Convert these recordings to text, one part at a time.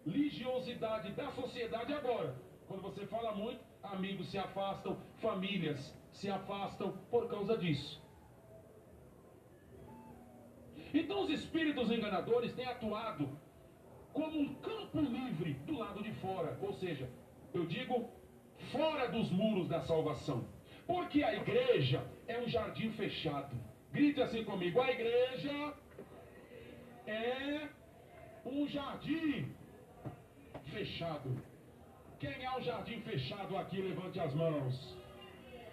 religiosidade da sociedade agora. Quando você fala muito, amigos se afastam, famílias se afastam por causa disso. Então os espíritos enganadores têm atuado como um campo livre do lado de fora, ou seja, eu digo fora dos muros da salvação. Porque a igreja é um jardim fechado. Grite assim comigo: a igreja é um jardim fechado. Quem é um jardim fechado aqui? Levante as mãos.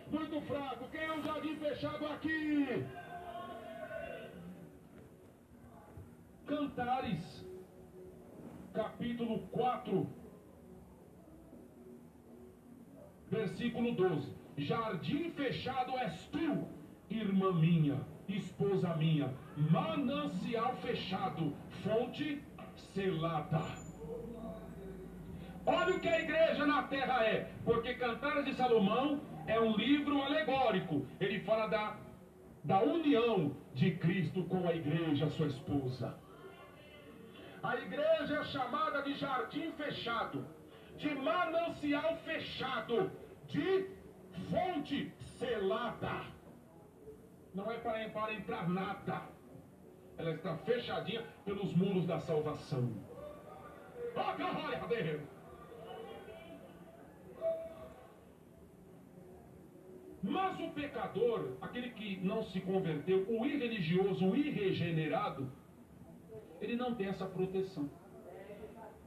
Muito fraco. Quem é um jardim fechado aqui? Cantares, capítulo 4, versículo 12. Jardim fechado és tu, irmã minha, esposa minha, manancial fechado, fonte selada. Olha o que a igreja na terra é, porque Cantares de Salomão é um livro alegórico. Ele fala da união de Cristo com a igreja, sua esposa. A igreja é chamada de jardim fechado, de manancial fechado, de fonte selada. Não é para entrar nada. Ela está fechadinha pelos muros da salvação. Oh, glória a Deus! Mas o pecador, aquele que não se converteu, o irreligioso, o irregenerado, ele não tem essa proteção.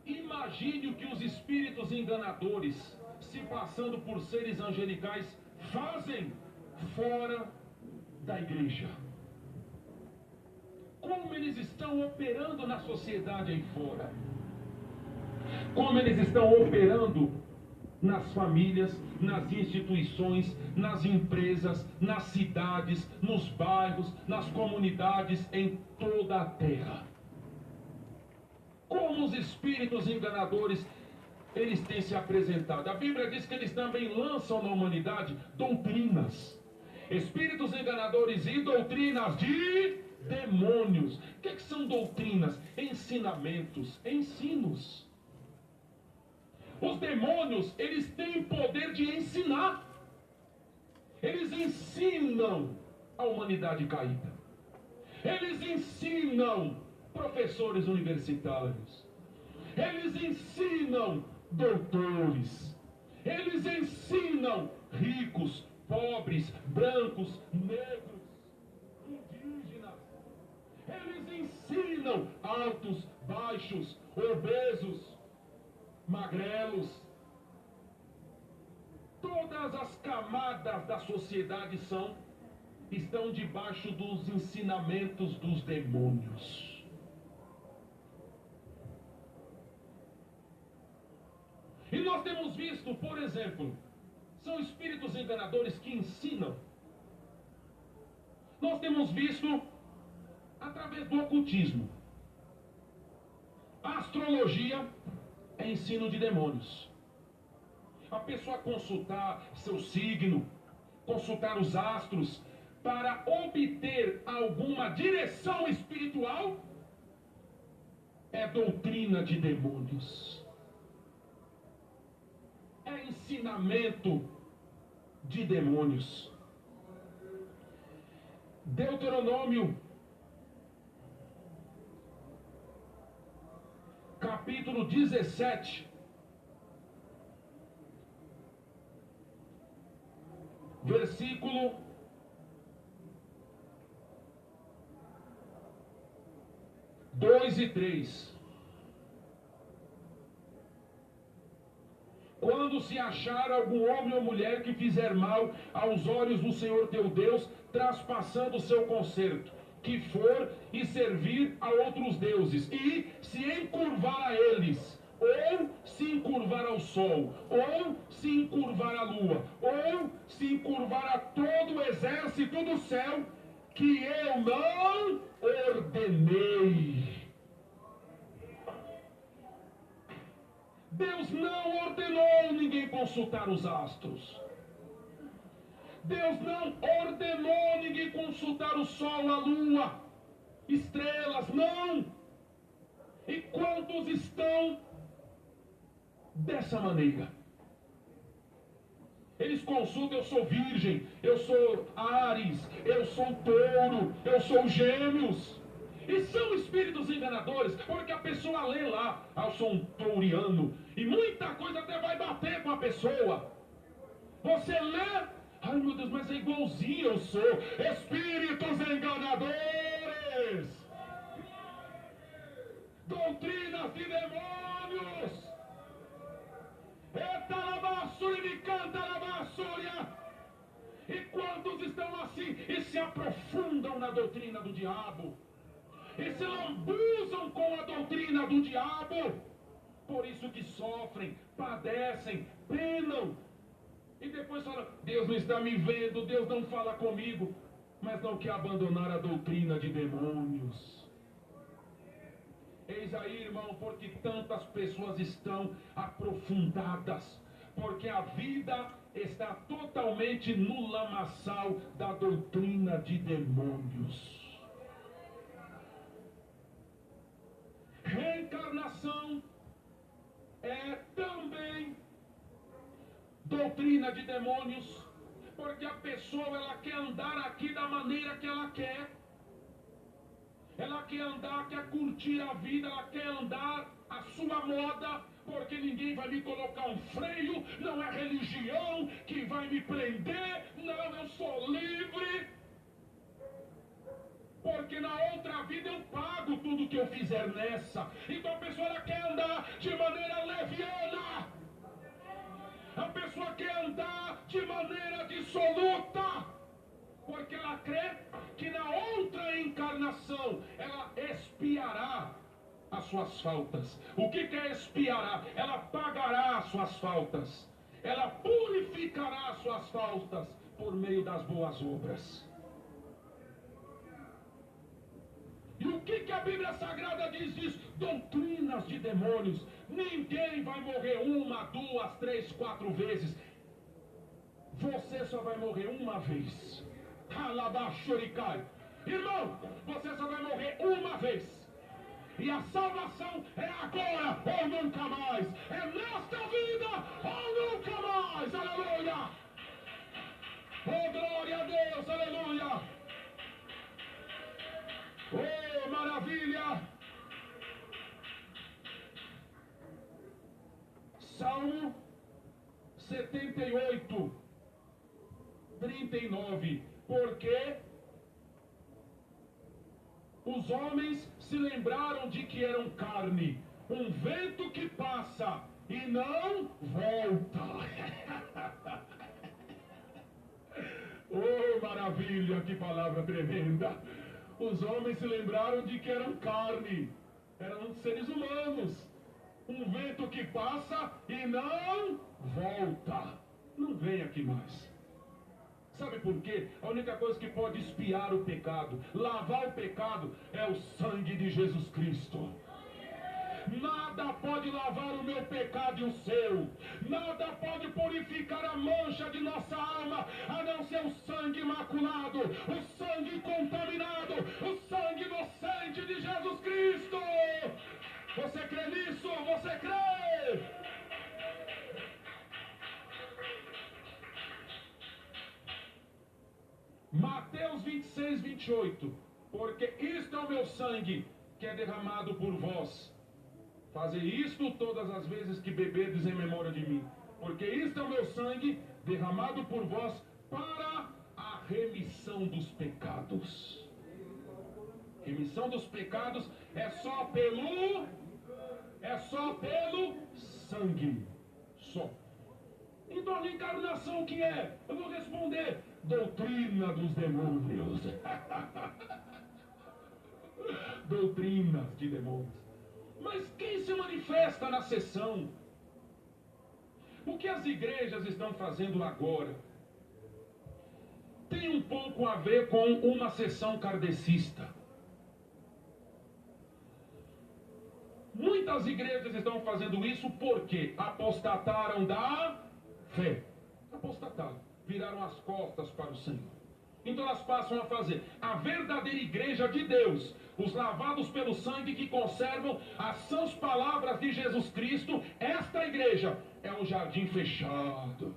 Imagine o que os espíritos enganadores, se passando por seres angelicais, fazem fora da igreja. Como eles estão operando na sociedade aí fora. Como eles estão operando nas famílias, nas instituições, nas empresas, nas cidades, nos bairros, nas comunidades, em toda a terra. Como os espíritos enganadores, eles têm se apresentado. A Bíblia diz que eles também lançam na humanidade doutrinas. Espíritos enganadores e doutrinas de demônios. O que são doutrinas? Ensinamentos, ensinos. Os demônios, eles têm poder de ensinar. Eles ensinam a humanidade caída. Eles ensinam professores universitários. Eles ensinam doutores. Eles ensinam ricos, pobres, brancos, negros, indígenas. Eles ensinam altos, baixos, obesos, magrelos. Todas as camadas da sociedade estão debaixo dos ensinamentos dos demônios. E nós temos visto, por exemplo, são espíritos enganadores que ensinam. Nós temos visto através do ocultismo. A astrologia é ensino de demônios. A pessoa consultar seu signo, consultar os astros, para obter alguma direção espiritual, é doutrina de demônios. É ensinamento de demônios. Deuteronômio, capítulo 17, versículo 2 e 3. Quando se achar algum homem ou mulher que fizer mal aos olhos do Senhor teu Deus, traspassando o seu concerto, que for e servir a outros deuses, e se encurvar a eles, ou se encurvar ao sol, ou se encurvar à lua, ou se encurvar a todo o exército do céu, que eu não ordenei. Deus não ordenou ninguém consultar os astros. Deus não ordenou ninguém consultar o sol, a lua, estrelas, não. E quantos estão dessa maneira. Eles consultam: eu sou virgem, eu sou Áries, eu sou touro, eu sou gêmeos. E são espíritos enganadores, porque a pessoa lê lá: eu sou um touriano, e muita coisa até vai bater com a pessoa. Você lê: ai meu Deus, mas é igualzinho eu sou. Espíritos enganadores, doutrinas de demônios. Eita lavassúria, me canta lavassúria. E quantos estão assim e se aprofundam na doutrina do diabo? E se lambuzam com a doutrina do diabo? Por isso que sofrem, padecem, penam. E depois falam: Deus não está me vendo, Deus não fala comigo. Mas não quer abandonar a doutrina de demônios. Eis aí, irmão, porque tantas pessoas estão aprofundadas, porque a vida está totalmente no lamaçal da doutrina de demônios. Reencarnação é também doutrina de demônios, porque a pessoa ela quer andar aqui da maneira que ela quer. Ela quer andar, quer curtir a vida, ela quer andar a sua moda, porque ninguém vai me colocar um freio, não é religião que vai me prender, não, eu sou livre. Porque na outra vida eu pago tudo que eu fizer nessa. Então a pessoa ela quer andar de maneira leviana. A pessoa quer andar de maneira dissoluta. Porque ela crê que na outra encarnação ela expiará as suas faltas. O que é expiará? Ela pagará as suas faltas. Ela purificará as suas faltas por meio das boas obras. E o que a Bíblia Sagrada diz disso? Doutrinas de demônios. Ninguém vai morrer 1, 2, 3, 4 vezes. Você só vai morrer uma vez. Alabachoricai. Irmão, você só vai morrer uma vez. E a salvação é agora ou nunca mais. É nesta vida ou nunca mais. Aleluia. Oh, glória a Deus. Aleluia. Oh, maravilha. Salmo 78, 39. Porque os homens se lembraram de que eram carne, um vento que passa e não volta. Oh, maravilha, que palavra tremenda. Os homens se lembraram de que eram carne, eram seres humanos. Um vento que passa e não volta. Não vem aqui mais. Sabe por quê? A única coisa que pode expiar o pecado, lavar o pecado, é o sangue de Jesus Cristo. Nada pode lavar o meu pecado e o seu. Nada pode purificar a mancha de nossa alma, a não ser o sangue imaculado, o sangue contaminado, o sangue inocente de Jesus Cristo. Você crê nisso? Você crê? Mateus 26, 28. Porque isto é o meu sangue que é derramado por vós. Fazei isto todas as vezes que beberdes em memória de mim. Porque isto é o meu sangue derramado por vós para a remissão dos pecados. Remissão dos pecados é só pelo sangue. Só. Então a reencarnação o que é? Eu vou responder: doutrina dos demônios. Doutrinas de demônios. Mas quem se manifesta na sessão? O que as igrejas estão fazendo agora tem um pouco a ver com uma sessão kardecista. Muitas igrejas estão fazendo isso porque apostataram da fé. Apostataram, viraram as costas para o Senhor. Então elas passam a fazer a verdadeira igreja de Deus, os lavados pelo sangue que conservam as sãs palavras de Jesus Cristo. Esta igreja igreja é um jardim fechado.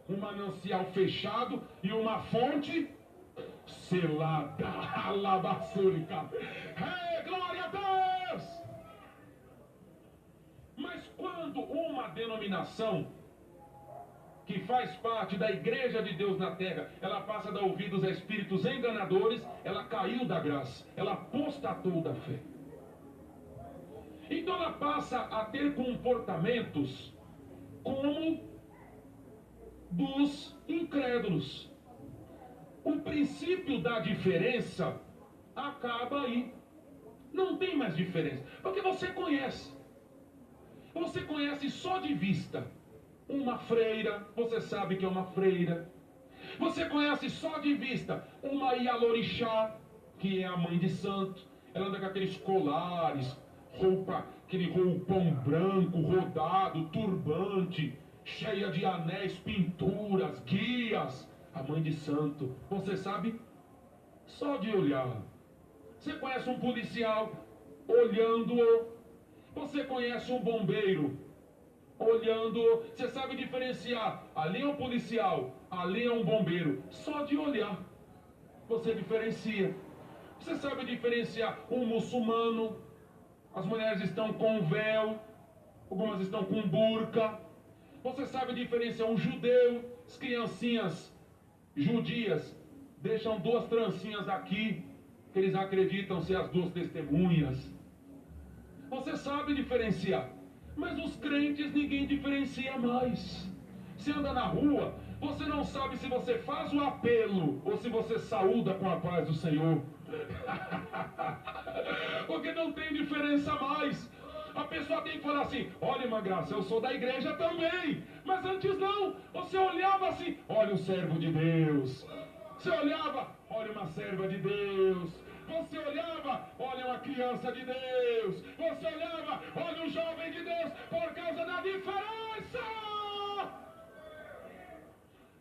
Um manancial fechado e uma fonte selada. Alabaçúrica. Glória a Deus! Mas quando uma denominação que faz parte da igreja de Deus na terra, ela passa a dar ouvidos a espíritos enganadores, ela caiu da graça, ela apostatou da fé. Então ela passa a ter comportamentos como dos incrédulos. O princípio da diferença acaba aí. Não tem mais diferença, porque você conhece. Você conhece só de vista uma freira, você sabe que é uma freira. Você conhece só de vista uma Ialorixá, que é a mãe de santo. Ela anda com aqueles colares, aquele roupão branco, rodado, turbante, cheia de anéis, pinturas, guias. A mãe de santo, você sabe só de olhar. Você conhece um policial olhando-o. Você conhece um bombeiro olhando-o. Você sabe diferenciar, ali é um policial, ali é um bombeiro. Só de olhar você diferencia. Você sabe diferenciar um muçulmano. As mulheres estão com véu, algumas estão com burca. Você sabe diferenciar um judeu. As criancinhas judias deixam duas trancinhas aqui, que eles acreditam ser as duas testemunhas. Você sabe diferenciar. Mas os crentes ninguém diferencia mais. Você anda na rua, você não sabe se você faz o apelo ou se você saúda com a paz do Senhor. Porque não tem diferença mais. A pessoa tem que falar assim: olha, irmã Graça, eu sou da igreja também. Mas antes não. Você olhava assim: olha o servo de Deus. Você olhava: olha uma serva de Deus. Você olhava: olha uma criança de Deus. Você olhava: olha um jovem de Deus. Por causa da diferença.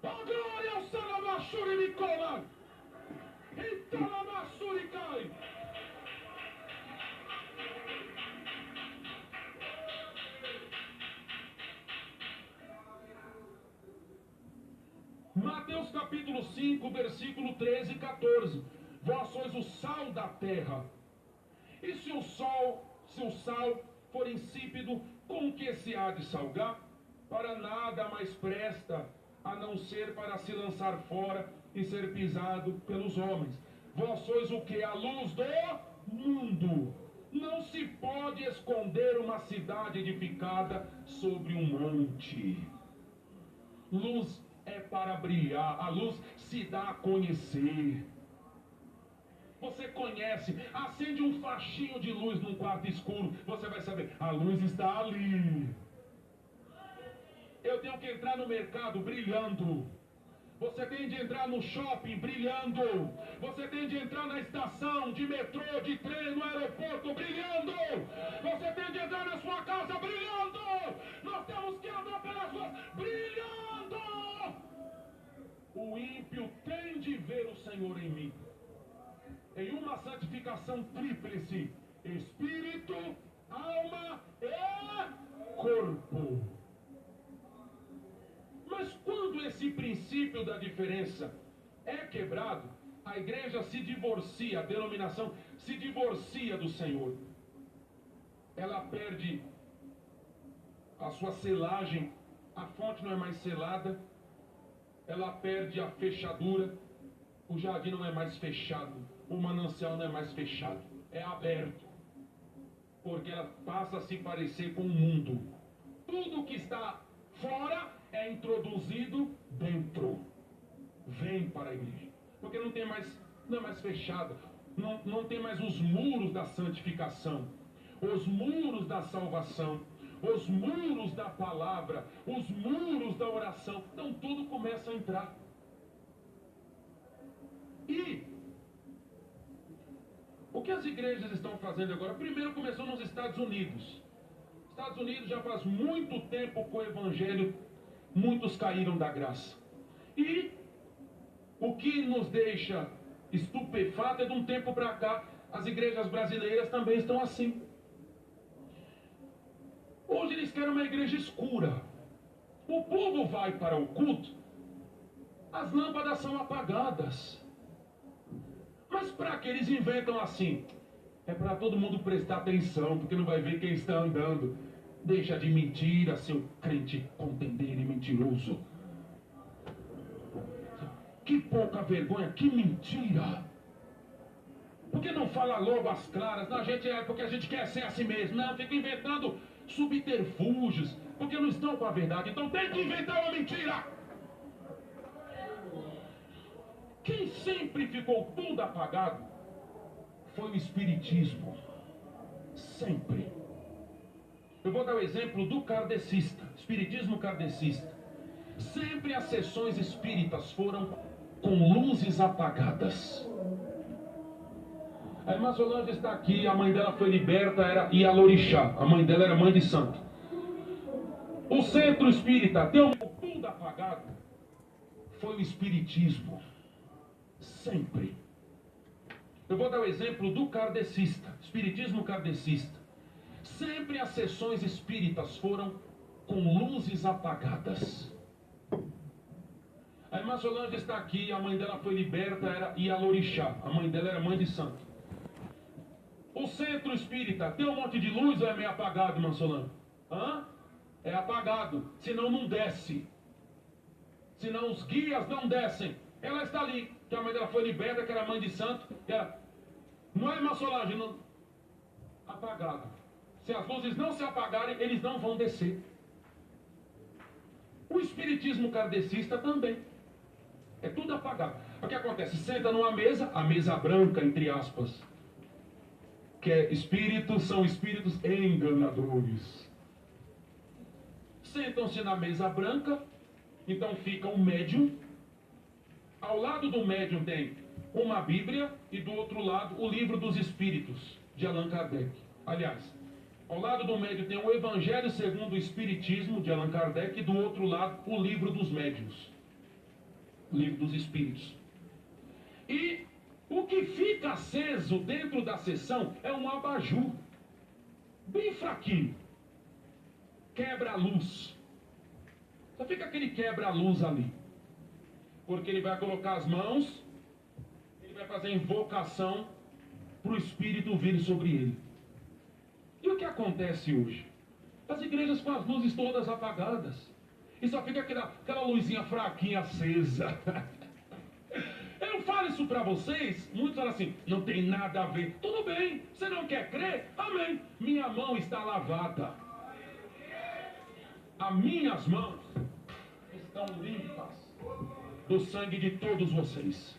A glória ao Salamassuri Nicola. E Talamassuri cai. Mateus capítulo 5, versículo 13 e 14. Vós sois o sal da terra. E se o sal for insípido, com que se há de salgar? Para nada mais presta, a não ser para se lançar fora e ser pisado pelos homens. Vós sois o que? A luz do mundo. Não se pode esconder uma cidade edificada sobre um monte. Luz é para brilhar, a luz se dá a conhecer. Você conhece, acende um faixinho de luz num quarto escuro, você vai saber, a luz está ali. Eu tenho que entrar no mercado brilhando. Você tem de entrar no shopping brilhando. Você tem de entrar na estação de metrô, de trem, no aeroporto brilhando. Você tem de entrar na sua casa brilhando. Nós temos que andar pelas ruas brilhando. O ímpio tem de ver o Senhor em mim. Em uma santificação tríplice: espírito, alma e corpo. Mas quando esse princípio da diferença é quebrado, a igreja se divorcia, a denominação se divorcia do Senhor. Ela perde a sua selagem, a fonte não é mais selada, ela perde a fechadura, o jardim não é mais fechado, o manancial não é mais fechado, é aberto, porque ela passa a se parecer com o mundo. Tudo que está fora é introduzido dentro. Vem para a igreja, porque não é mais fechada, não tem mais os muros da santificação, os muros da salvação, os muros da palavra, os muros da oração. Então tudo começa a entrar. E o que as igrejas estão fazendo agora? Primeiro começou nos Estados Unidos. Estados Unidos já faz muito tempo com o evangelho, muitos caíram da graça. E o que nos deixa estupefato é de um tempo para cá, as igrejas brasileiras também estão assim. Hoje eles querem uma igreja escura. O povo vai para o culto, as lâmpadas são apagadas. Mas para que eles inventam assim? É para todo mundo prestar atenção, porque não vai ver quem está andando. Deixa de mentira, seu crente contendeiro e mentiroso. Que pouca vergonha, que mentira. Por que não fala logo as claras? Não, porque a gente quer ser assim mesmo. Não, fica inventando subterfúgios, porque não estão com a verdade. Então tem que inventar uma mentira. Quem sempre ficou tudo apagado foi o espiritismo. Sempre. Eu vou dar o exemplo do kardecista, espiritismo kardecista. Sempre as sessões espíritas foram com luzes apagadas. A irmã Solange está aqui, a mãe dela foi liberta, era Ialorixá, a mãe dela era mãe de santo. O centro espírita deu tudo apagado, foi o espiritismo. Sempre. Eu vou dar o exemplo do kardecista, espiritismo kardecista. Sempre as sessões espíritas foram com luzes apagadas. A irmã Solange está aqui, a mãe dela foi liberta, era Ialorixá, a mãe dela era mãe de santo. O centro espírita tem um monte de luz ou é meio apagado, irmã Solange? Hã? É apagado, senão não desce. Senão os guias não descem. Ela está ali, que a mãe dela foi liberta, que era mãe de santo. Ela... Não é, irmã Solange? Não... Apagado. Se as luzes não se apagarem, eles não vão descer. O espiritismo kardecista também. É tudo apagado. O que acontece? Senta numa mesa, a mesa branca, entre aspas. Que é espíritos, são espíritos enganadores. Sentam-se na mesa branca, então fica um médium. Ao lado do médium tem uma Bíblia e do outro lado o Livro dos Espíritos, de Allan Kardec. Aliás, ao lado do médium tem o Evangelho segundo o Espiritismo, de Allan Kardec, e do outro lado o Livro dos Médiuns, o Livro dos Espíritos. E o que fica aceso dentro da sessão é um abajur, bem fraquinho, quebra a luz. Só fica aquele quebra-luz ali. Porque ele vai colocar as mãos, ele vai fazer invocação para o Espírito vir sobre ele. E o que acontece hoje? As igrejas com as luzes todas apagadas. E só fica aquela luzinha fraquinha acesa. Eu falo isso para vocês, muitos falam assim, não tem nada a ver. Tudo bem, você não quer crer? Amém. Minha mão está lavada. As minhas mãos estão limpas do sangue de todos vocês.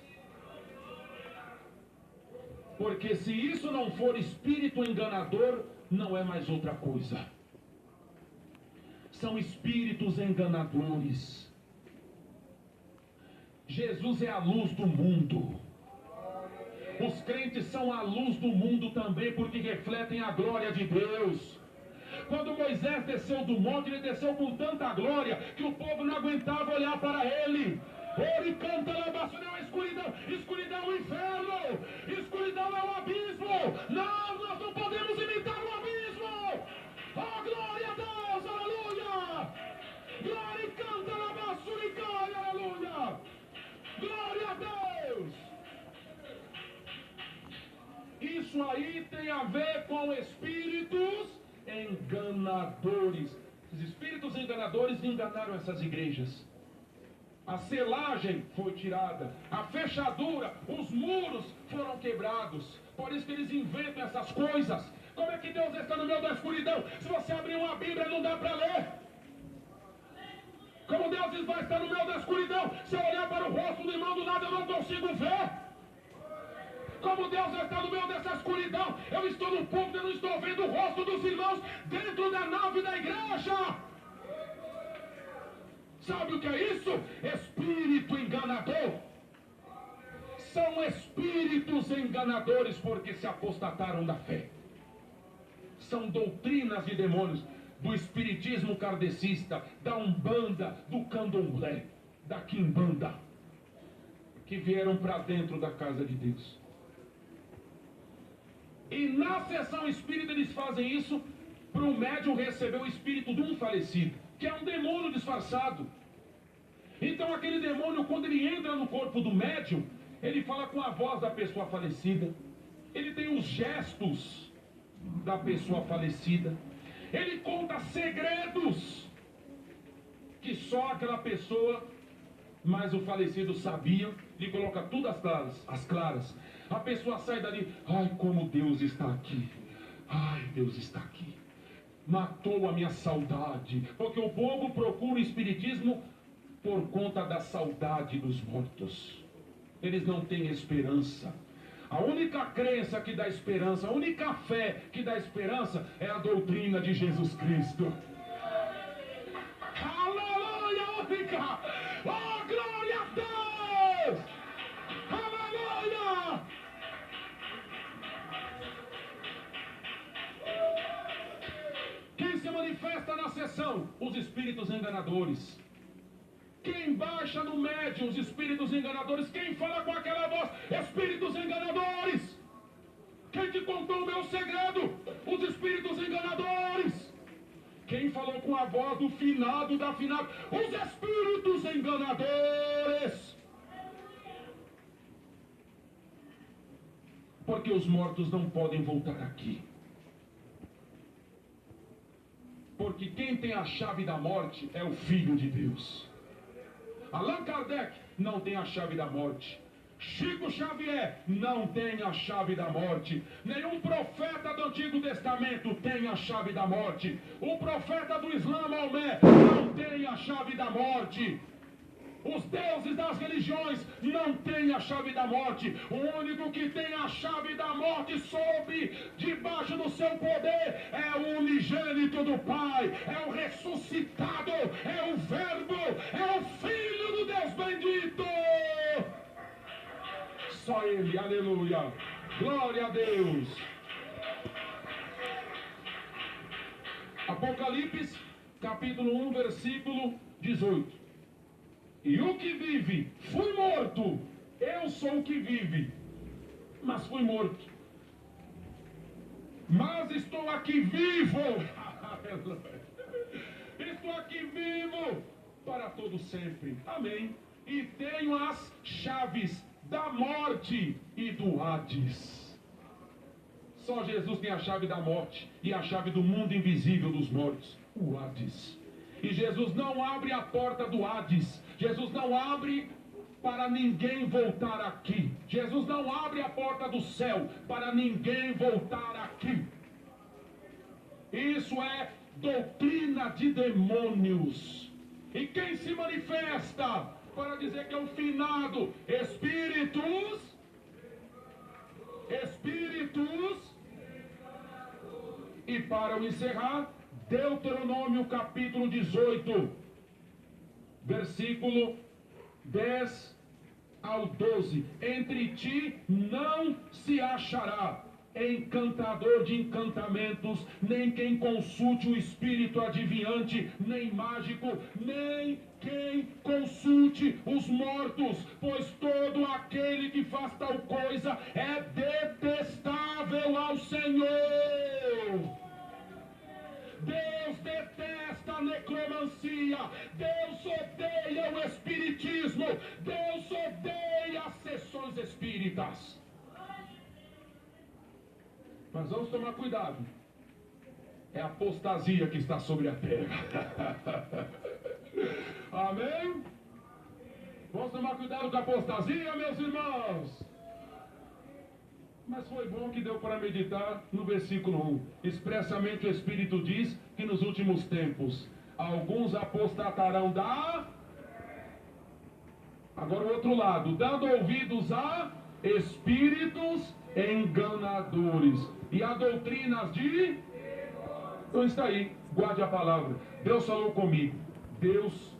Porque se isso não for espírito enganador, não é mais outra coisa. São espíritos enganadores. Jesus é a luz do mundo. Os crentes são a luz do mundo também, porque refletem a glória de Deus. Quando Moisés desceu do monte, ele desceu com tanta glória que o povo não aguentava olhar para ele. Ele canta lá embaixo, não é escuridão. Escuridão é o inferno. Escuridão é o abismo. Não, nós não podemos imitar o abismo. Oh, glória a Deus, aleluia. Glória e canta lá embaixo, aleluia. Glória a Deus. Isso aí tem a ver com espíritos enganadores. Os espíritos enganadores enganaram essas igrejas. A selagem foi tirada, a fechadura, os muros foram quebrados. Por isso que eles inventam essas coisas. Como é que Deus está no meio da escuridão? Se você abrir uma Bíblia, não dá para ler. Como Deus vai estar no meio da escuridão? Se eu olhar para o rosto do irmão do lado, eu não consigo ver. Como Deus está no meio dessa escuridão? Eu estou no púlpito, eu não estou vendo o rosto dos irmãos dentro da nave da igreja. Sabe o que é isso? Espírito enganador. São espíritos enganadores porque se apostataram da fé. São doutrinas de demônios do espiritismo kardecista, da Umbanda, do Candomblé, da Quimbanda, que vieram para dentro da casa de Deus. E na sessão espírita eles fazem isso para o médium receber o espírito de um falecido, que é um demônio disfarçado. Então aquele demônio, quando ele entra no corpo do médium, ele fala com a voz da pessoa falecida, ele tem os gestos da pessoa falecida, ele conta segredos que só aquela pessoa, mas o falecido sabia, ele coloca tudo às claras. A pessoa sai dali, ai como Deus está aqui, ai Deus está aqui, matou a minha saudade, porque o povo procura o espiritismo por conta da saudade dos mortos. Eles não têm esperança. A única crença que dá esperança, a única fé que dá esperança é a doutrina de Jesus Cristo. Aleluia, única! Oh, glória a Deus! Aleluia! Quem se manifesta na sessão? Os espíritos enganadores. Quem baixa no médium? Os espíritos enganadores. Quem fala com aquela voz? Espíritos enganadores. Quem te contou o meu segredo? Os espíritos enganadores. Quem falou com a voz do finado, da finada? Os espíritos enganadores. Porque os mortos não podem voltar aqui. Porque quem tem a chave da morte é o Filho de Deus. Allan Kardec não tem a chave da morte. Chico Xavier não tem a chave da morte. Nenhum profeta do Antigo Testamento tem a chave da morte. O profeta do Islã, Maomé, não tem a chave da morte. Os deuses das religiões não têm a chave da morte. O único que tem a chave da morte sob, debaixo do seu poder, é o unigênito do Pai, é o ressuscitado, é o Verbo, é o Filho do Deus bendito. Só Ele, aleluia. Glória a Deus. Apocalipse, capítulo 1, versículo 18. E o que vive, fui morto, eu sou o que vive, mas fui morto. Mas estou aqui vivo, estou aqui vivo para todo sempre, amém. E tenho as chaves da morte e do Hades. Só Jesus tem a chave da morte e a chave do mundo invisível dos mortos, o Hades. E Jesus não abre a porta do Hades. Jesus não abre para ninguém voltar aqui. Jesus não abre a porta do céu para ninguém voltar aqui. Isso é doutrina de demônios. E quem se manifesta para dizer que é o finado? Espíritos. E para encerrar, Deuteronômio capítulo 18, versículo 10 ao 12. Entre ti não se achará encantador de encantamentos, nem quem consulte o espírito adivinhante, nem mágico, nem quem consulte os mortos, pois todo aquele que faz tal coisa é detestável ao Senhor. Deus detesta a necromancia, Deus odeia o espiritismo, Deus odeia as sessões espíritas. Mas vamos tomar cuidado. É a apostasia que está sobre a terra. Amém? Vamos tomar cuidado com a apostasia, meus irmãos. Mas foi bom que deu para meditar no versículo 1. Expressamente o Espírito diz que nos últimos tempos alguns apostatarão da... Agora o outro lado, dando ouvidos a espíritos enganadores e a doutrinas de... Então está aí, guarde a palavra. Deus falou comigo. Deus